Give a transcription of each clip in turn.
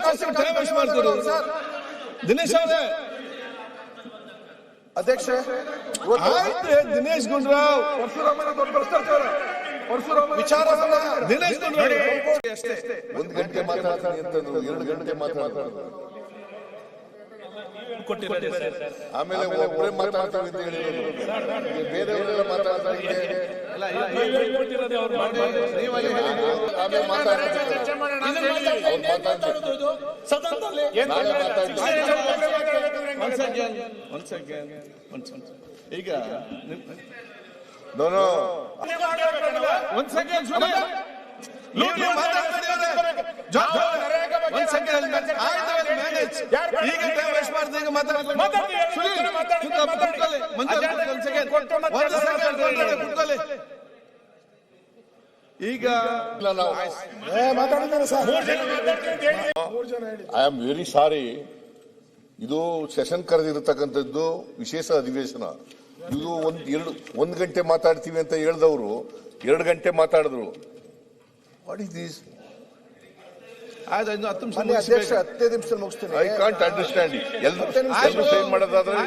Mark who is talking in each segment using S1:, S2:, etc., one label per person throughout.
S1: Time waste ಮಾಡ್ತೀರಿ ದಿನೇಶ್ ಅವರೇ.
S2: ಅಧ್ಯಕ್ಷ
S1: ದಿನೇಶ್ ಗುಂಡೂರಾವ್ ದಿನೇಶ್ ಗುಂಡೂರಾವ್
S3: 1 ಗಂಟೆ ಮಾತಾಡ್ತೀನಿ ಅಂತಂದ್ರು 2 ಗಂಟೆ ಮಾತಾಡಿದ್ರು. ಆಮೇಲೆ ಒಬ್ಬರೇ ಮಾತಾಡ್ತೀವಿ ಅಂತ ಹೇಳಿದ್ರು. ಬೇರೆಯವರೆಲ್ಲ ಮಾತಾಡ್ತಾರೆ.
S1: ಈಗ ಈಗ
S3: ಐ ಆಮ್ ವೆರಿ ಸಾರಿ. ಇದು ಸೆಷನ್ ಕರೆದಿರತಕ್ಕಂಥದ್ದು ವಿಶೇಷ ಅಧಿವೇಶನ. ಇದು 1 ಗಂಟೆ ಮಾತಾಡ್ತೀವಿ ಅಂತ ಹೇಳಿದವರು 2 ಗಂಟೆ ಮಾತಾಡಿದ್ರು. What is this?
S2: ಅಧ್ಯಕ್ಷ 10 ನಿಮಿಷದಲ್ಲಿ ಮುಗಿಸ್ತೀನಿ.
S3: I can't understand. ಎಲ್ಲರೂ ಸೇಮ್ ಮಾಡೋದಾದ್ರೆ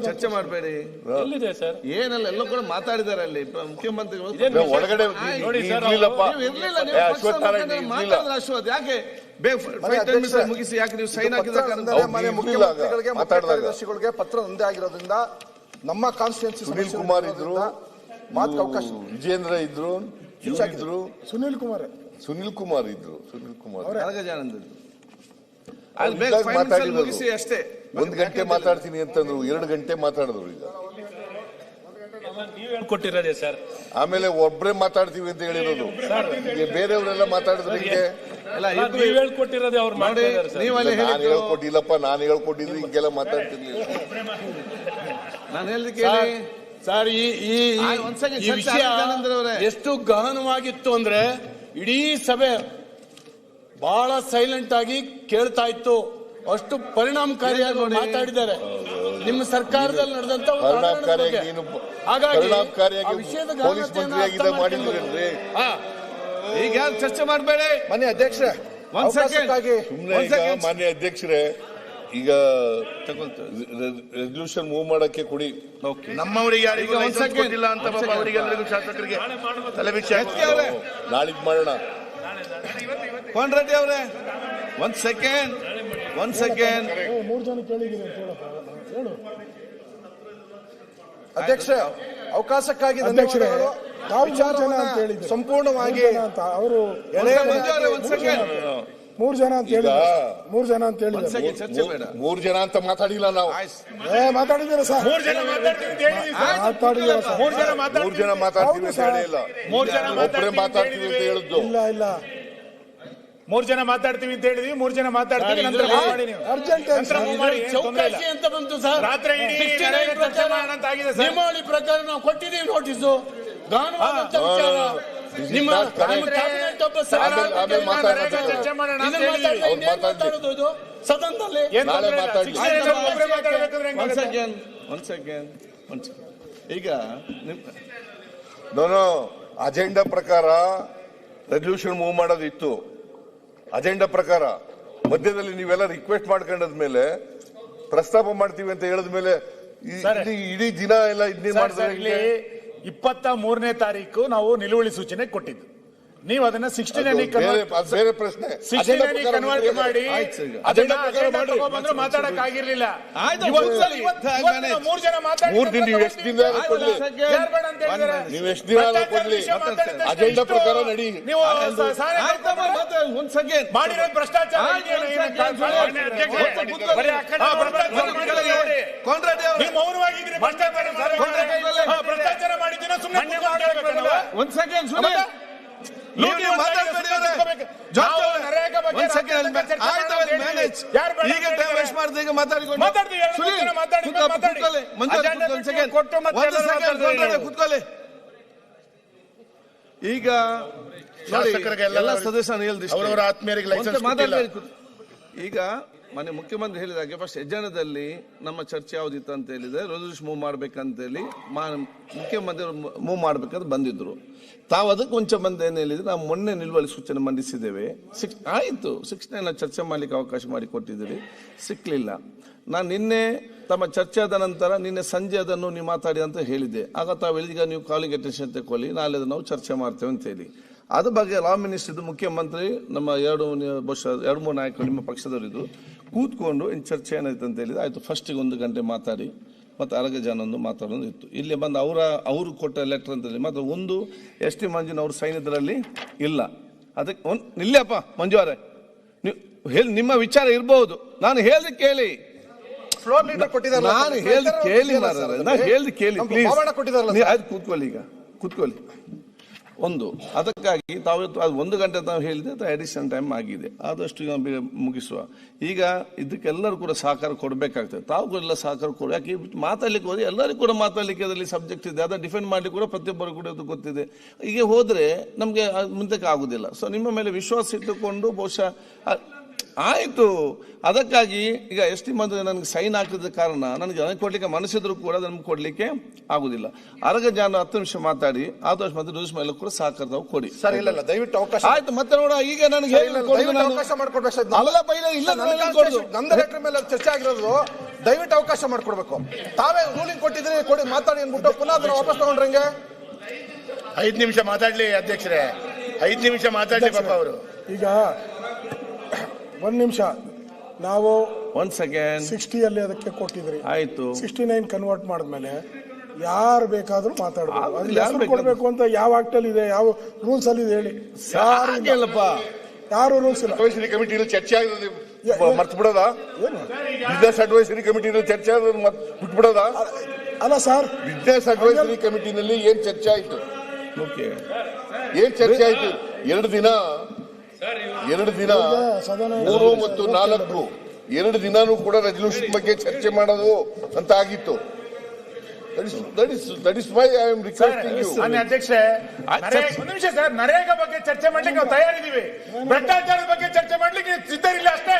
S1: ಚರ್ಚೆ ಮಾಡಬೇಡಿ. ಏನೆಲ್ಲ ಎಲ್ಲ ಕೂಡ ಮಾತಾಡಿದ್ದಾರೆ ಅಲ್ಲಿ ಮುಖ್ಯಮಂತ್ರಿಗಳು.
S3: ಒಳಗಡೆ
S1: ಅಶ್ವಥ್ ಯಾಕೆ ಮುಗಿಸಿ ಯಾಕೆ ನೀವು ಸೈನ್
S2: ಮುಖ್ಯಮಂತ್ರಿಗಳಿಗೆ ಪತ್ರ ಒಂದೇ ಆಗಿರೋದ್ರಿಂದ ನಮ್ಮ ಕಾನ್ಸ್ಟಿಟ್ಯೂನ್ಸಿ
S3: ಸುನೀಲ್ ಕುಮಾರ್ ಇದ್ರು, ವಿಜೇಂದ್ರ ಇದ್ರು, ಸುನೀಲ್ ಕುಮಾರ್ ಇದ್ರು.
S1: ಮುಗಿಸಿ ಅಷ್ಟೇ.
S3: 1 ಗಂಟೆ ಮಾತಾಡ್ತೀನಿ ಅಂತಂದ್ರು 2 ಗಂಟೆ ಮಾತಾಡಿದ್ರು. ಈಗ
S4: ಕೊಟ್ಟಿರೋದೇ ಸರ್.
S3: ಆಮೇಲೆ ಒಬ್ಬರೇ ಮಾತಾಡ್ತೀವಿ ಅಂತ ಹೇಳಿರೋದು. ಬೇರೆಯವರೆಲ್ಲ ಮಾತಾಡಿದ್ರೆ
S4: ಹೇಳ್ಕೊಟ್ಟಿರೋದೇ ಅವ್ರು ಮಾಡಿ.
S3: ನಾನು ಹೇಳ್ಕೊಟ್ಟಿಲ್ಲಪ್ಪ, ನಾನು ಹೇಳ್ಕೊಟ್ಟಿದ್ರೆ ಹಿಂಗೆಲ್ಲ ಮಾತಾಡ್ತಿರ್ಲಿಲ್ಲ.
S1: ನಾನು ಹೇಳಿದ
S4: ಸರ್, ಈ ವಿಷಯ ಎಷ್ಟು ಗಹನವಾಗಿತ್ತು ಅಂದ್ರೆ ಇಡೀ ಸಭೆ ಬಹಳ ಸೈಲೆಂಟ್ ಆಗಿ ಕೇಳ್ತಾ ಇತ್ತು. ಅಷ್ಟು ಪರಿಣಾಮಕಾರಿಯಾಗಿ ಮಾತಾಡಿದ್ದಾರೆ. ನಿಮ್ಮ ಸರ್ಕಾರದಲ್ಲಿ ನಡೆದಂತ
S1: ಈಗ ಯಾರು ಚರ್ಚೆ ಮಾಡಬೇಡಿ.
S2: ಮಾನ್ಯ ಅಧ್ಯಕ್ಷ,
S3: ಮಾನ್ಯ ಅಧ್ಯಕ್ಷರೇ, ಈಗ ರೆಸಲ್ಯೂಷನ್ ಮೂವ್ ಮಾಡಕ್ಕೆ ಕೊಡಿ.
S1: ನಮ್ಮವರಿಗೆ ಯಾರಿಗೂ ಕೊಟ್ಟಿಲ್ಲ ಅಂತ ಅವರಿಗೆಲ್ಲರಿಗೂ ಶಾಸಕರಿಗೆ ತಲೆ ಬಿಚ್ಚಿ
S3: ನಾಳಿದ್ ಮಾಡೋಣ.
S1: ಕೋನ್ ರೆಡ್ಡಿ ಅವರೇ, ಒಂದ್ ಸೆಕೆಂಡ್.
S2: 3 ಜನ ಕೇಳಿದ್ದೀನಿ ಅಧ್ಯಕ್ಷ. ಅವಕಾಶಕ್ಕಾಗಿ ಸಂಪೂರ್ಣವಾಗಿ ಅವರು
S5: 3 ಜನ ಅಂತ ಹೇಳಿ 3 ಜನ ಅಂತ ಹೇಳಿ
S3: 3 ಜನ ಅಂತ ಮಾತಾಡಿಲ್ಲ ನಾವು.
S5: ಮಾತಾಡಿದ್ದೀರ ಸರ್.
S1: 3 ಜನ ಮಾತಾಡ್ತೀವಿ ಅಂತ
S3: ಹೇಳಿಲ್ಲ. ಒಬ್ಬರೇ ಮಾತಾಡ್ತೀವಿ ಅಂತ ಹೇಳಿದ್ದು.
S5: ಇಲ್ಲ
S4: 3 ಜನ ಮಾತಾಡ್ತೀವಿ ಅಂತ ಹೇಳಿದ್ವಿ. 3 ಜನ ಮಾತಾಡ್ತೀವಿ ನಂತರ
S5: ಅರ್ಜೆಂಟ್
S4: ಚೌಕಾಸಿ ಅಂತ ಬಂತು ಸರ್. ರಾತ್ರಿ ನಿಯಮಾವಳಿ ಪ್ರಕಾರ ನಾವು ಕೊಟ್ಟಿದ್ದೀವಿ ನೋಟಿಸು. ಗಹನವಾದಂತ ವಿಚಾರ. ನಿಮ್ಮ ಸದನದಲ್ಲಿ
S1: ಈಗ
S3: ಅಜೆಂಡಾ ಪ್ರಕಾರ ರೆಸಲ್ಯೂಷನ್ ಮೂವ್ ಮಾಡೋದಿತ್ತು. ಅಜೆಂಡಾ ಪ್ರಕಾರ ಮಧ್ಯದಲ್ಲಿ ನೀವೆಲ್ಲ ರಿಕ್ವೆಸ್ಟ್ ಮಾಡ್ಕೊಂಡದ್ಮೇಲೆ ಪ್ರಸ್ತಾಪ ಮಾಡ್ತೀವಿ ಅಂತ ಹೇಳಿದ್ಮೇಲೆ ಇಡೀ ದಿನ ಎಲ್ಲ ಇದನ್ನೇ ಮಾಡಿದ್ರೆ
S4: 23ನೇ ತಾರೀಕು ನಾವು ನಿಲುವಳಿ ಸೂಚನೆ ಕೊಟ್ಟಿದ್ದು. ನೀವು ಅದನ್ನ 16
S3: ಬೇರೆ ಪ್ರಶ್ನೆ.
S4: ಕನ್ವರ್ಟ್ ಮಾಡಿ ಮಾತಾಡಕ್ ಆಗಿರ್ಲಿಲ್ಲ. 3 ಜನ
S3: ಮಾತಾಡಿ ನೀವು ಎಷ್ಟು ದಿನ ಕೊಡ್ಲಿ, ನೀವು ಎಷ್ಟು ದಿನ ಕೊಡ್ಲಿ, ಅಜೆಂಡಾ ಪ್ರಕಾರ ನಡಿ.
S4: ಮಾಡಿರೋ ಭ್ರಷ್ಟಾಚಾರ ಮೌನವಾಗಿದ್ರೆ ಭ್ರಷ್ಟಾಚಾರ ಮಾಡಿದ್ದೀನ ಸುಮ್ಮನೆ
S1: ಒಂದ್ ಸೆಕೆಂಡ್
S4: ಈಗ ಎಲ್ಲ ಸದಸ್ಯರು
S1: ಅವರವರ ಆತ್ಮೀಯರಿಗೆ ಲೈಸೆನ್ಸ್.
S4: ಈಗ
S6: ಮನೆ ಮುಖ್ಯಮಂತ್ರಿ ಹೇಳಿದಾಗೆ ಫಸ್ಟ್ ಎಜೆಂಡಾದಲ್ಲಿ ನಮ್ಮ ಚರ್ಚೆ ಯಾವುದಿತ್ತು ಅಂತ ಹೇಳಿದ್ರೆ ರೆಸಲ್ಯೂಷನ್ ಮೂವ್ ಮಾಡ್ಬೇಕಂತ ಹೇಳಿ ಮುಖ್ಯಮಂತ್ರಿ ಮೂವ್ ಮಾಡ್ಬೇಕಂತ ಬಂದಿದ್ರು. ತಾವು ಅದಕ್ಕೆ ಮುಂಚೆ ಬಂದು ಏನು ಹೇಳಿದ್ರೆ ನಾವು ಮೊನ್ನೆ ನಿಲುವಳಿ ಸೂಚನೆ ಮಂಡಿಸಿದ್ದೇವೆ. ಆಯಿತು 6 ಚರ್ಚೆ ಮಾಡ್ಲಿಕ್ಕೆ ಅವಕಾಶ ಮಾಡಿ ಕೊಟ್ಟಿದ್ದೀರಿ, ಸಿಕ್ಕಲಿಲ್ಲ. ನಾನು ನಿನ್ನೆ ತಮ್ಮ ಚರ್ಚೆ ಆದ ನಂತರ ನಿನ್ನೆ ಸಂಜೆ ಅದನ್ನು ನೀವು ಮಾತಾಡಿ ಅಂತ ಹೇಳಿದ್ದೆ. ಆಗ ತಾವು ಹೇಳಿದ ನೀವು ಕಾಲಿಂಗ್ ಅಟೆನ್ಷನ್ ತಗೊಳ್ಳಿ, ನಾಳೆ ನಾವು ಚರ್ಚೆ ಮಾಡ್ತೇವೆ ಅಂತ ಹೇಳಿ. ಅದ್ರ ಬಗ್ಗೆ ಲಾ ಮಿನಿಸ್ಟರ್ ಮುಖ್ಯಮಂತ್ರಿ ನಮ್ಮ 2-3 ನಾಯಕರು ನಿಮ್ಮ ಪಕ್ಷದವರಿದ್ದು ಕೂತ್ಕೊಂಡು ಇನ್ನು ಚರ್ಚೆ ಏನಾಯ್ತು ಅಂತ ಹೇಳಿದ್ರೆ ಆಯ್ತು ಫಸ್ಟಿಗೆ 1 ಗಂಟೆ ಮಾತಾಡಿ ಮತ್ತು ಅರಗ ಜನೊಂದು ಮಾತಾಡೋದು ಇತ್ತು. ಇಲ್ಲಿ ಬಂದು ಅವರು ಕೊಟ್ಟ ಲೆಟರ್ ಅಂತ ಹೇಳಿ ಮಾತ್ರ ಒಂದು ಎಸ್ ಟಿ ಮಂಜುನ ಅವ್ರ ಸೈನ್ ಇದರಲ್ಲಿ ಇಲ್ಲ. ಅದಕ್ಕೆ ನಿಲ್ಲಪ್ಪ ಮಂಜು ಅವರೇ, ನೀವು ಹೇಳಿ ನಿಮ್ಮ ವಿಚಾರ ಇರಬಹುದು, ನಾನು ಹೇಳ್ದೆ ಕೇಳಿ,
S2: ಫ್ಲೋರ್ ಲೀಡರ್ ಕೊಟ್ಟಿದ್ದಾರೆ,
S6: ನಾನು ಹೇಳ್ದು ಕೇಳಿ ನಾನು ಹೇಳ್ದು ಕೇಳಿ ಪ್ಲೀಸ್. ಆಯ್ತು ಕೂತ್ಕೊಳ್ಳಿ, ಈಗ ಕೂತ್ಕೊಳ್ಳಿ. ಒಂದು ಅದಕ್ಕಾಗಿ ತಾವು ಅದು 1 ಗಂಟೆ ತಾವು ಹೇಳಿದೆ, ಅಡಿಷನಲ್ ಟೈಮ್ ಆಗಿದೆ, ಆದಷ್ಟು ಮುಗಿಸುವ. ಈಗ ಇದಕ್ಕೆಲ್ಲರೂ ಕೂಡ ಸಹಕಾರ ಕೊಡಬೇಕಾಗ್ತದೆ. ತಾವು ಕೂಡ ಎಲ್ಲ ಸಹಕಾರ ಕೊಡ, ಯಾಕೆ ಮಾತಾಡ್ಲಿಕ್ಕೆ ಹೋದ್ರೆ ಎಲ್ಲರಿಗೂ ಕೂಡ ಮಾತಾಡ್ಲಿಕ್ಕೆ ಅದರಲ್ಲಿ ಸಬ್ಜೆಕ್ಟ್ ಇದೆ, ಅದನ್ನು ಡಿಫೆಂಡ್ ಮಾಡ್ಲಿಕ್ಕೆ ಕೂಡ ಪ್ರತಿಯೊಬ್ಬರು ಕೂಡ ಅದು ಗೊತ್ತಿದೆ. ಹೀಗೆ ಹೋದ್ರೆ ನಮಗೆ ಮುಂದಕ್ಕೆ ಆಗುದಿಲ್ಲ. ಸೊ ನಿಮ್ಮ ಮೇಲೆ ವಿಶ್ವಾಸ ಇಟ್ಟುಕೊಂಡು ಬಹುಶಃ ಆಯಿತು. ಅದಕ್ಕಾಗಿ ಈಗ ಎಸ್ ಟಿ ಮಂತ್ರಿ ನನಗೆ ಸೈನ್ ಹಾಕಿದ ಕಾರಣ ನನಗೆ ಕೊಡ್ಲಿಕ್ಕೆ ಮನಸ್ಸಿದ್ರು ಕೂಡ ಅದನ್ನು ಕೊಡ್ಲಿಕ್ಕೆ ಆಗುದಿಲ್ಲ. ಅರಗ ಜಾನ 10 ನಿಮಿಷ ಮಾತಾಡಿ ಆದಷ್ಟು ಮತ್ತೆ ರೂಲ್ಸ್ ಮೇಲೆ ಕೂಡ ಸಹಕಾರ ತಾವು ಕೊಡಿ.
S2: ಸರ್ ಇಲ್ಲ ದಯವಿಟ್ಟು ಅವಕಾಶ
S6: ಆಯ್ತು. ಮತ್ತೆ ನೋಡ ಈಗ ನನಗೆ
S2: ಅವಕಾಶ ಮಾಡ್ಕೊಡ್ಬೇಕು. ನಮ್ದು ಲೆಟರ್ ಮೇಲೆ ಚರ್ಚೆ ಆಗಿರೋದು, ದಯವಿಟ್ಟು ಅವಕಾಶ ಮಾಡ್ಕೊಡ್ಬೇಕು. ತಾವೇ ರೂಲಿಂಗ್ ಕೊಟ್ಟಿದ್ರೆ ಕೊಡಿ ಮಾತಾಡಿ ಅಂದ್ಬಿಟ್ಟು ಪುನಃ ಅದನ್ನ ವಾಪಸ್ ತಗೊಂಡ್ರಂಗೆ.
S1: 5 ನಿಮಿಷ ಮಾತಾಡ್ಲಿ ಅಧ್ಯಕ್ಷರೇ, 5 ನಿಮಿಷ ಮಾತಾಡ್ಲಿ ಪಾಪ ಅವರು.
S5: ಈಗ 1 ನಿಮಿಷ ನಾವು
S6: 1 ಸೆಕೆಂಡ್
S5: 60 ಅಲ್ಲಿ ಅದಕ್ಕೆ ಕೊಟ್ಟಿದ್ರಿ,
S6: ಆಯ್ತು
S5: 69 ಕನ್ವರ್ಟ್ ಮಾಡಿದ್ಮೇಲೆ ಯಾರು ಬೇಕಾದ್ರೂ ಮಾತಾಡ್ಬೋದು. ಅದು ಹೆಸರು ಕೊಡ್ಬೇಕು ಅಂತ ಯಾವ ಆಕ್ಟ್ ಅಲ್ಲಿ ಇದೆ, ಯಾವ ರೂಲ್ಸ್ ಅಲ್ಲಿ ಇದೆ ಹೇಳಿ? ಯಾರು ರೂಲ್ಸ್ ಇಲ್ಲ.
S3: ಅಡ್ವೈಸರಿ ಕಮಿಟಿಯಲ್ಲಿ ಚರ್ಚೆ ಆಗೋದು ಮರ್ತು ಬಿಡೋದಾ? ಬಿಸ್ನೆಸ್ ಅಡ್ವೈಸರಿ ಕಮಿಟಿನಲ್ಲಿ ಚರ್ಚೆ ಆಗೋದು ಬಿಟ್ಬಿಡೋದಾ?
S5: ಅಲ್ಲ ಸರ್,
S3: ಬಿಸ್ನೆಸ್ ಅಡ್ವೈಸರಿ ಕಮಿಟಿನಲ್ಲಿ ಏನ್ ಚರ್ಚೆ ಆಯ್ತು? ಏನ್ ಚರ್ಚೆ ಆಯ್ತು? 2 ದಿನ 3 ಮತ್ತು 4 2 ದಿನಾನೂ ಕೂಡ ರೆಸಲ್ಯೂಷನ್ ಬಗ್ಗೆ ಚರ್ಚೆ ಮಾಡೋದು ಅಂತ ಆಗಿತ್ತು. That is why I am requesting you.
S4: ಅಧ್ಯಕ್ಷೆ, 1 ನಿಮಿಷ ಸರ್, ನರೇಗಾ ಬಗ್ಗೆ ಚರ್ಚೆ ಮಾಡ್ಲಿಕ್ಕೆ ನಾವು ತಯಾರಿದ್ದೀವಿ, ಭ್ರಷ್ಟಾಚಾರದ ಬಗ್ಗೆ ಚರ್ಚೆ ಮಾಡ್ಲಿಕ್ಕೆ ಸಿದ್ಧರಿಲ್ಲ ಅಷ್ಟೇ.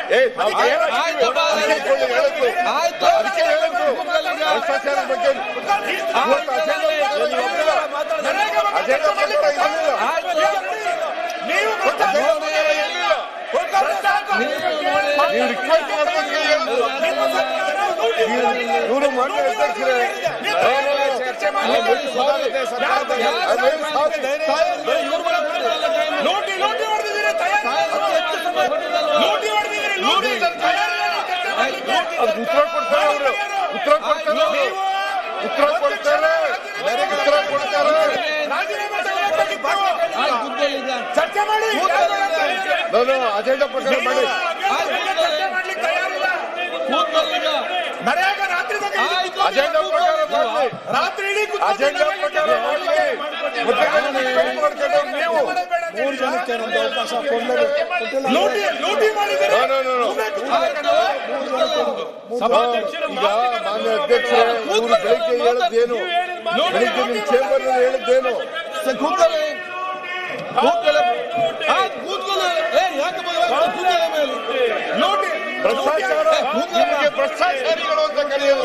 S3: ಇವರು ಮಾನ್ಯ ಅಧ್ಯಕ್ಷರೇ, ಉತ್ತರ ಕೊಡ್ತಾರೆ ಅವರು, ಉತ್ತರ ಕೊಡ್ತಾರೆ.
S4: ಚರ್ಚೆ ಮಾಡಿ
S3: ಅಜೆಂಡಾ ಪ್ರಕಾರ ಮಾಡಿ. ಅಜೆಂಡಾ ಪ್ರಕಾರ ಮಾಡಿ, ಅಜೆಂಡಾ ಪ್ರಕಾರ ಮಾಡಿ. ನೀವು
S5: 3 ಜನಕ್ಕೆ ನಮ್ದು ಅವಕಾಶ ಕೊಡ್ಲೇಬೇಕು.
S3: ಈಗ ಮಾನ್ಯ ಅಧ್ಯಕ್ಷರೇ, ಇವರು ಬೆಳಿಗ್ಗೆ ಹೇಳಿದ್ದೇನು, ಬೆಳಿಗ್ಗೆ ನಿಮ್ಮ ಚೇಂಬರ್ ಹೇಳಿದ್ದೇನು? ಭ್ರಷ್ಟಾಚಾರಿಗಳು ಅಂತ ಕರೆಯೋದು,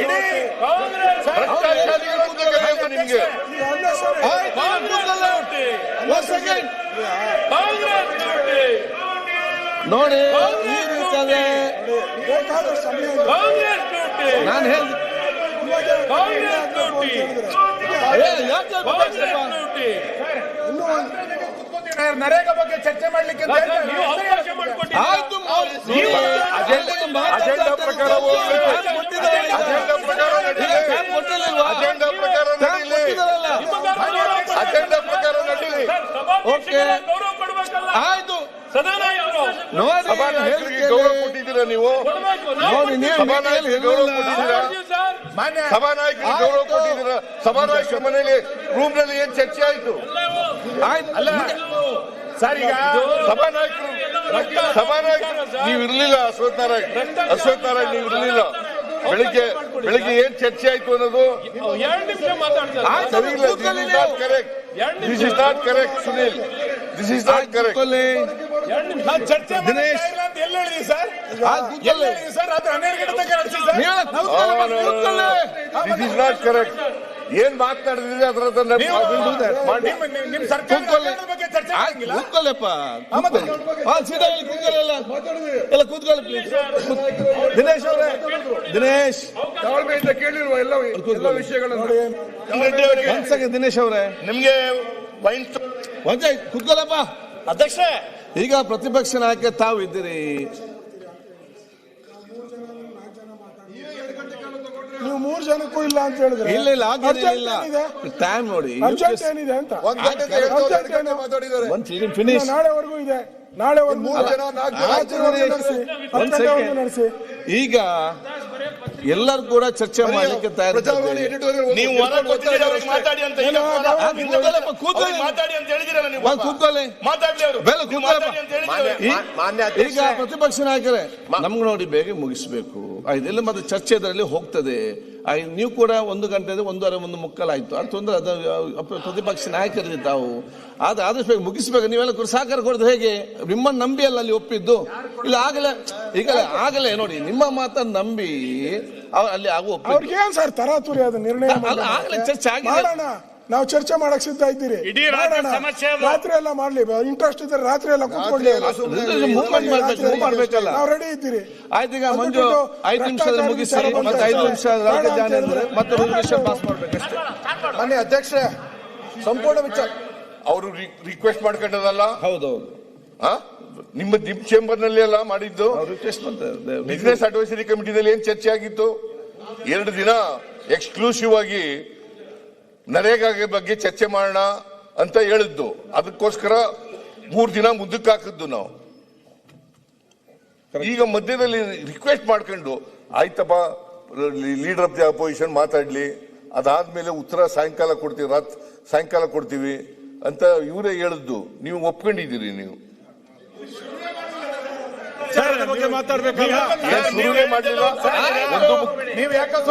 S3: ಭ್ರಷ್ಟಾಚಾರಿಗಳು ಅಂತ ಕರೆಯೋದು ನಿಮ್ಗೆ.
S6: ನೋಡಿ ಈ ರೀತಿಯಾಗಿ ನಾನು ಹೇಳಿದೆ
S4: ನರೇಗಾ ಬಗ್ಗೆ ಚರ್ಚೆ ಮಾಡ್ಲಿಕ್ಕೆ
S6: ಆಯ್ತು.
S3: ಅಜೆಂಡಾ ಪ್ರಕಾರ ಅಜೆಂಡಾ ಪ್ರಕಾರ ನಡೀಲಿ, ಅಜೆಂಡಾ ಪ್ರಕಾರ ನಡೀಲಿ, ಅಜೆಂಡಾ ಪ್ರಕಾರ ನಡೀಲಿ.
S6: ಓಕೆ ಆಯ್ತು.
S3: ಸಭಾನಾಯಕರಿಗೆ ಗೌರವ ಕೊಟ್ಟಿದ್ದೀರಾ ನೀವು? ಸಭಾನಾಯಕರಿಗೆ ಗೌರವ ಕೊಟ್ಟಿದ್ದೀರಾ? ಸಭಾನಾಯಕರಿಗೆ ಗೌರವ ಕೊಟ್ಟಿದ್ದೀರಾ? ಸಭಾನಾಯಕರ ಮನೆಯಲ್ಲಿ ರೂಮ್ ನಲ್ಲಿ ಏನ್ ಚರ್ಚೆ ಆಯ್ತು?
S4: ಸರ್, ಈಗ
S3: ಸಭಾನಾಯಕರು ನೀವು ಇರ್ಲಿಲ್ಲ. ಅಶ್ವಥ್ ನಾರಾಯಣ್ ನೀವು ಇರ್ಲಿಲ್ಲ. ಬೆಳಿಗ್ಗೆ ಏನ್ ಚರ್ಚೆ ಆಯ್ತು ಅನ್ನೋದು ಸರಿ ಇಲ್ಲ. This is not correct Sunil, this is not correct.
S4: ನಾವು ಚರ್ಚೆ
S6: ದಿನೇಶ್.
S4: ಇಲ್ಲ ಅಂತ ಎಲ್ಲಿ ಹೇಳಿದೀವಿ ಸರ್?
S6: ಆ
S4: ಎಲ್ಲಿ
S6: ಕೂತ್ಕೊಳ್ಳಿ.
S4: ಹೇಳಿದೀವಿ ಸರ್? ರಾತ್ರಿ 12 ಗಂಟೆ ತನಕ ನಡೆಸಿ ಸರ್.
S6: ನೀವೆಲ್ಲ ಕೂತ್ಕೊಳ್ಳಿ.
S3: This is not correct. ಏನ್ ಮಾತನಾಡಿದ್ರಿ ಅದರ
S4: ನಿಮ್ ಸರ್ಕಾರದ ಬಗ್ಗೆ ಚರ್ಚೆ ಮಾಡಂಗಿಲ್ಲ.
S6: ಕೂತ್ಕೊಳ್ಳಪ್ಪ. ಸೀದಾ ಇಲ್ಲಿ ಕೂತ್ಕೊಳ್ಳಿ ಎಲ್ಲ ಕೂತ್ಕೊಳ್ಳಿ ಪ್ಲೀಸ್. ದಿನೇಶ್ ಅವರೇ, ದಿನೇಶ್
S1: ತಾಳ್ಮೆಯಿಂದ ಕೇಳಿರುವ ಎಲ್ಲ ವಿಷಯಗಳನ್ನು
S6: ಒಂದ್ ಸೆಕೆಂಡ್. ದಿನೇಶ್ ಅವರೇ,
S1: ನಿಮ್ಗೆ ವೈನ್
S6: ಒಂದ್ ಸೆಕೆಂಡ್ ಕೂತ್ಕೊಳ್ಳಪ್ಪ.
S1: ಅಧ್ಯಕ್ಷ,
S6: ಈಗ ಪ್ರತಿಪಕ್ಷ ನಾಯಕ ತಾವು ಇದ್ದೀರಿ.
S5: ನೀವು 3 ಜನಕ್ಕೂ ಇಲ್ಲ ಅಂತ ಹೇಳಿದ್ರೆ
S6: ಇಲ್ಲ ಇಲ್ಲ ಆಗೇನಿಲ್ಲ. ಟೈಮ್ ನೋಡಿ,
S5: ಅರ್ಜೆಂಟ್ ಏನಿದೆ ಅಂತ
S6: ಫಿನಿಶ್.
S5: ನಾಳೆವರೆಗೂ ಇದೆ. ನಾಳೆವರೆಗೂ
S3: 3 ಜನ 4 ಜನ
S5: ನಡೆಸಿ.
S6: ಈಗ ಎಲ್ಲರೂ ಕೂಡ ಚರ್ಚೆ ಮಾಡ್ಲಿಕ್ಕೆ ತಯಾರಿದ್ದಾರೆ.
S1: ನೀವು ಹೊರ ಕೊಟ್ಟಿದ್ದೀರಿ ಅವ್ರಿಗೆ ಮಾತಾಡಿ ಅಂತ ಈಗ
S6: ಕೂತ್ಕೊಳ್ಳಿ,
S1: ಮಾತಾಡಿ ಅಂತ ಹೇಳಿದಿರಲ್ಲ ನೀವು.
S6: ಕೂತ್ಕೊಳ್ಳಿ,
S1: ಮಾತಾಡ್ಲಿ ಅವರು.
S6: ಬೆಲ್ಲ ಕೂತ್ಕೊಳ್ಳಿ.
S1: ಮಾತಾಡಿ ಅಂತ ಹೇಳಿದಿರಲ್ಲ.
S6: ಈಗ ಪ್ರತಿಪಕ್ಷ ನಾಯಕರೇ, ನಮ್ಗೆ ನೋಡಿ ಬೇಗ ಮುಗಿಸ್ಬೇಕು ಇದೆಲ್ಲ, ಮತ್ತೆ ಚರ್ಚೆ ಇದರಲ್ಲಿ ಹೋಗ್ತದೆ. ನೀವು ಕೂಡ 1 ಗಂಟೆ 1:30 ಆಯ್ತು. ಅದು ತೊಂದರೆ, ಅದು ಪ್ರತಿಪಕ್ಷ ನಾಯಕರಿಗೆ ತಾವು ಆದಷ್ಟು ಬೇಗ ಮುಗಿಸ್ಬೇಕು. ನೀವೆಲ್ಲ ಸಹಕಾರ ಕೊಡೋದು ಹೇಗೆ? ನಿಮ್ಮನ್ನು ನಂಬಿ ಅಲ್ಲ ಅಲ್ಲಿ ಒಪ್ಪಿದ್ದು. ಇಲ್ಲ ಆಗಲೇ ನೋಡಿ, ನಿಮ್ಮ ಮಾತನ್ನು ನಂಬಿ ಅಲ್ಲಿ ಆಗುವ
S5: ಅವ್ರಿಗೆ ಏನ್ ಸರ್ ತರಾತುರಿ ಅದು ನಿರ್ಣಯ
S6: ಆಗಲೇ ಚರ್ಚೆ ಆಗಿದೆ.
S5: ಮಾಡೋಣ, ನಾವು ಚರ್ಚೆ ಮಾಡಕ್ ಸಿದ್ಧ ಇದ್ದೀರಿ.
S4: ಇಡೀ ರಾತ್ರಿ ಸಮಸ್ಯೆ ಅದು.
S5: ರಾತ್ರಿ ಎಲ್ಲ ಮಾಡ್ಲಿ, ಇಂಟ್ರೆಸ್ಟ್ ಇದ್ರೆ ರಾತ್ರಿ ಎಲ್ಲ ಕೂತ್ಕೊಳ್ಳಿ.
S6: ಮೂವ್ಮೆಂಟ್ ಮಾಡ್ಬೇಕಲ್ಲ.
S5: ನಾವು ರೆಡಿ ಇದ್ದೀರಿ.
S6: ಆಯ್ತು, ಈಗ ಮಂಜು 5 ನಿಮಿಷದಲ್ಲಿ ಮುಗಿಸಿ, ಮತ್ತೆ 5 ನಿಮಿಷ ಮತ್ತೆ ರೆಸಲ್ಯೂಷನ್ ಪಾಸ್ ಮಾಡ್ಬೇಕಷ್ಟೇ.
S2: ಮಾನ್ಯ ಅಧ್ಯಕ್ಷರೇ, ಸಂಪೂರ್ಣ ವಿಚಾರ
S3: ಅವರು ರಿಕ್ವೆಸ್ಟ್ ಮಾಡ್ಕೊಂಡದಲ್ಲ.
S6: ಹೌದೌದು,
S3: ನಿಮ್ಮ ಚೇಂಬರ್ ನಲ್ಲಿ ಎಲ್ಲ ಮಾಡಿದ್ದು.
S6: ರಿಕ್ವೆಸ್ಟ್ ಮಾಡ್ತಾರೆ.
S3: ಬಿಸಿನೆಸ್ ಅಡ್ವೈಸರಿ ಕಮಿಟಿದಲ್ಲಿ ಏನ್ ಚರ್ಚೆ ಆಗಿತ್ತು? 2 ದಿನ ಎಕ್ಸ್ಕ್ಲೂಸಿವ್ ಆಗಿ ನರೇಗಾ ಬಗ್ಗೆ ಚರ್ಚೆ ಮಾಡೋಣ ಅಂತ ಹೇಳಿದ್ದು. ಅದಕ್ಕೋಸ್ಕರ 3 ದಿನ ಮುಂದಕ್ಕೆ ಹಾಕಿದ್ದು ನಾವು. ಈಗ ಮಧ್ಯದಲ್ಲಿ ರಿಕ್ವೆಸ್ಟ್ ಮಾಡ್ಕೊಂಡು ಆಯ್ತಪ್ಪ, ಲೀಡರ್ ಆಫ್ ದಿ ಅಪೋಸಿಷನ್ ಮಾತಾಡ್ಲಿ, ಅದಾದ್ಮೇಲೆ ಉತ್ತರ ಸಾಯಂಕಾಲ ಕೊಡ್ತೀವಿ ಅಂತ ಇವರೇ ಹೇಳಿದ್ದು. ನೀವು ಒಪ್ಕೊಂಡಿದ್ದೀರಿ. ನೀವು
S4: ಮಾತಾಡ್ಬೇಕಲ್ಲ.
S3: ಶುರುವೇ ಮಾಡಲಿಲ್ಲ.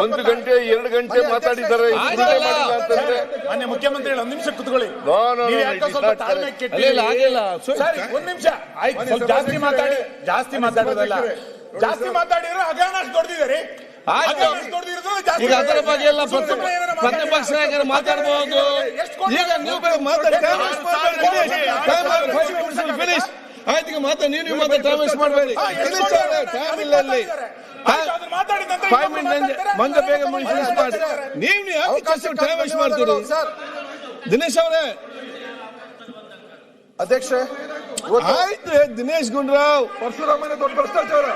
S3: 1 ಗಂಟೆ 2 ಗಂಟೆ ಮಾತಾಡಿದ್ದಾರೆ. ಅಂತಂದ್ರೆ
S4: ಮಾನ್ಯ ಮುಖ್ಯಮಂತ್ರಿಗಳು 1 ನಿಮಿಷ ಕುತ್ಕೊಳ್ಳಿ. ತಾಳ್ಮೆ ಕೆಟ್ಟಿ. ಸರಿ, 1 ನಿಮಿಷ ಆಯ್ತು. ಸ್ವಲ್ಪ ಜಾಸ್ತಿ ಮಾತಾಡೋದಲ್ಲ. ಜಾಸ್ತಿ ಮಾತಾಡಿದ್ರೆ ಹಗರಣ ದೊಡ್ಡದಿದೆ.
S6: ಈಗ ಅದರ ಬಗ್ಗೆ ಎಲ್ಲ ಪ್ರತಿಪಕ್ಷ ನಾಯಕರು ಮಾತಾಡಬಹುದು. ಈಗ ನೀವು ಮಾತಾಡಿ ಫಿನಿಶ್ ಆಯ್ತು. ಈಗ ಮಾತಾಡಿ, ನೀವು ಮಾತಾಡಿ, ಟೈಮ್ ವೇಸ್ಟ್ ಮಾಡಬೇಡಿ. ಟೈಮ್ ಇಲ್ಲ ಅಲ್ಲಿ. 5 ಮಿನಿಟ್ ಮಂಜು ಬೇಗ ಫಿನಿಶ್ ಮಾಡಿ. ನೀವು ಯಾಕೆ ಟೈಮ್ ವೇಸ್ಟ್ ಮಾಡ್ತೀರಿ? ದಿನೇಶ್ ಅವರೇ,
S2: ಅಧ್ಯಕ್ಷ
S6: ಆಯ್ತು. ದಿನೇಶ್ ಗುಂಡೂರಾವ್,
S2: ಪರಶುರಾಮನ ದೊಡ್ಡ ಭ್ರಷ್ಟಾಚಾರ,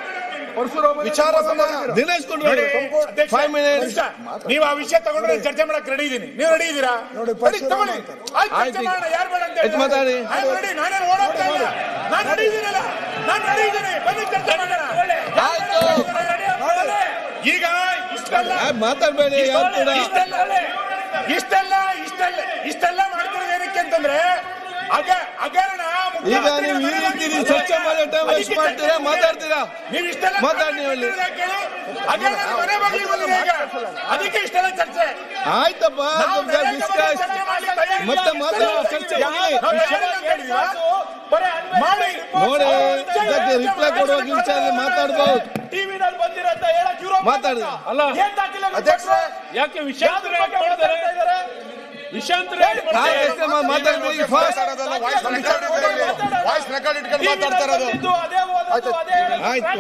S2: ವಿಚಾರ
S6: ದಿನೇಶ್ ಗುಂಡೂರಾವ್ 5 ಮಿನಿಟ್ಸ್.
S4: ನೀವು ಆ ವಿಷಯ ತಗೊಂಡ್ರೆ ಚರ್ಚೆ ಮಾಡಕ್ ರೆಡಿ ಇದೀನಿ. ನೀವು ರೆಡಿ ಇದ್ದೀರಾ? ತಗೊಳ್ಳಿ. ಯಾರು ಬೇಡ ಅಂತ
S6: ಮಾತಾಡಿ.
S4: ನಾನೇನು ಓಡೋಗ್ತಾ ಇಲ್ಲ. ನಾನು ರೆಡಿ ಇದ್ದೀನಲ್ಲ, ನಾನು ರೆಡಿ ಇದ್ದೀನಿ. ಬನ್ನಿ ಚರ್ಚೆ ಮಾಡೋಣ. ಈಗ
S6: ಮಾತಾಡ್ಬೇಡಿ.
S4: ಇಷ್ಟೆಲ್ಲ ಮಾಡ್ತಿರೋದು ಏನಕ್ಕೆ ಅಂತಂದ್ರೆ ಹಗರಣ.
S6: ಈಗ ನೀವು ಈ ರೀತಿ ಚರ್ಚೆ ಮಾಡೋ ಟೈಮ್ ವೇಸ್ಟ್ ಮಾಡ್ತೀರಾ? ಮಾತಾಡ್ತೀರಾ?
S4: ನೀವು ಇಷ್ಟೆಲ್ಲ
S6: ಮಾತಾಡಿ. ಹೇಳಿ,
S4: ಮನೆ ಬಾಗಿಲಿಗೆ ಬಂದಿದೆ ಈಗ. ಅದಕ್ಕೆ ಇಷ್ಟೆಲ್ಲ ಚರ್ಚೆ.
S6: ಆಯ್ತಪ್ಪ, ಡಿಸ್ಕಸ್ ಮತ್ತೆ ಮಾತಾಡುವ ಚರ್ಚೆ
S4: ಮಾಡಿ
S6: ನೋಡಿ. ಇದಕ್ಕೆ ರಿಪ್ಲೈ ಕೊಡುವ ವಿಚಾರ ಮಾತಾಡಬಹುದು.
S4: ಟಿವಿನಲ್ಲಿ ಬಂದಿರಂತ ಹೇಳಕ್ ಇವ್ರು
S6: ಮಾತಾಡಿ.
S4: ಅಲ್ಲ,
S2: ಅಧ್ಯಕ್ಷರೇ,
S4: ಯಾಕೆ ವಿಷಯಾಂತರ ಮಾಡ್ತಾರೆ? ವಿಷಯಾಂತರ
S6: ಮಾತಾಡ್ತೀವಿ ಫಾಸ್ಟ್.
S1: ವಾಯ್ಸ್ ರೆಕಾರ್ಡ್ ಇಟ್ಕೊಂಡು ಮಾತಾಡ್ತಾ ಇರೋದು.
S6: ಆಯ್ತು,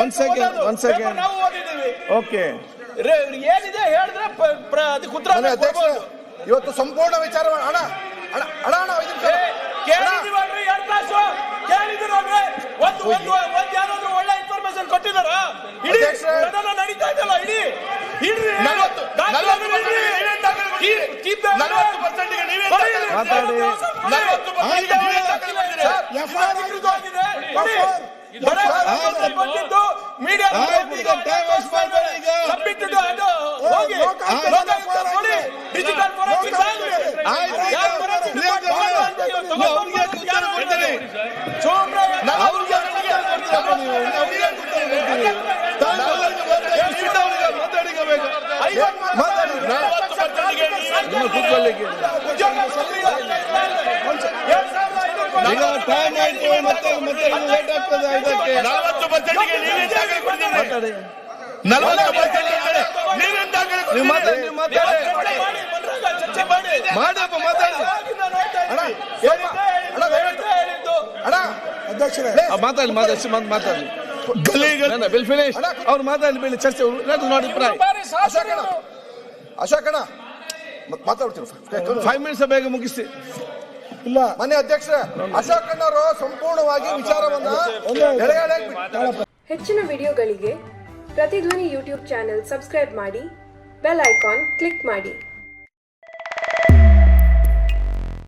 S6: ಒಂದ್ ಸೆಕೆಂಡ್. ಓಕೆ,
S4: ಏನಿದೆ ಹೇಳಿದ್ರೆ ಅದಕ್ಕೆ ಉತ್ತರ.
S2: ಅಧ್ಯಕ್ಷರೇ, ಇವತ್ತು ಸಂಪೂರ್ಣ ವಿಚಾರ ಅಣ್ಣ
S4: ಕೇಳಿದಿವಲ್ರಿ. 2 ಕ್ಲಾಸ್ ಕೇಳಿದಿರಲ್ರಿ. ಯಾರಾದ್ರೂ ಒಳ್ಳೆ ಇನ್ಫಾರ್ಮೇಶನ್ ಕೊಟ್ಟಿದಾರ? ಇಡೀ ನಡೀತಾ ಇದೆಯಲ್ಲ, ಇಡೀ
S6: 40% ಈಗ ಟೈಮ್ ಆಯ್ತು, ಮತ್ತೆ ಮತ್ತೆ ಲೇಟ್ ಆಗ್ತದೆ ಇದಕ್ಕೆ.
S1: 40%ಗೆ ನೀವೇ ದಾಖಲೆ ಕೊಡ್ತೀರಿ.
S6: ಮಾತಾಡಿ.
S1: 40% ನೀವೇ ದಾಖಲೆ
S6: ನೀವು ಮಾತಾಡಿ,
S1: ಕೊಡ್ತೀರಿ.
S6: ನೀವು ಮಾತಾಡಿ. ಮಾಡಪ್ಪ, ಮಾತಾಡಿ.
S2: ಅಧ್ಯಕ್ಷರೇ
S6: ಮಾತಾಡಿ, ಮಾತಾಡಿ. Bill finish. ಅವ್ರು ಮಾತಾಡಿ, ಬಿಲ್ ಚರ್ಚೆ ನೋಡಿ.
S2: ಅಶೋಕಣ್ಣ ಮಾತಾಡ್ತೀವಿ
S6: 5 ಮಿನಿಟ್ಸ್ ಬೇಗ ಮುಗಿಸಿ.
S5: ಇಲ್ಲ
S2: ಮನೆ ಅಧ್ಯಕ್ಷರೇ, ಅಶೋಕಣ್ಣವರು ಸಂಪೂರ್ಣವಾಗಿ ವಿಚಾರವನ್ನ ಎಳೆಯಾಗಿ
S7: ಹೆಚ್ಚಿನ ವಿಡಿಯೋಗಳಿಗೆ ಪ್ರತಿಧ್ವನಿ ಯೂಟ್ಯೂಬ್ ಚಾನೆಲ್ ಸಬ್ಸ್ಕ್ರೈಬ್ ಮಾಡಿ, ಬೆಲ್ ಐಕಾನ್ ಕ್ಲಿಕ್ ಮಾಡಿ.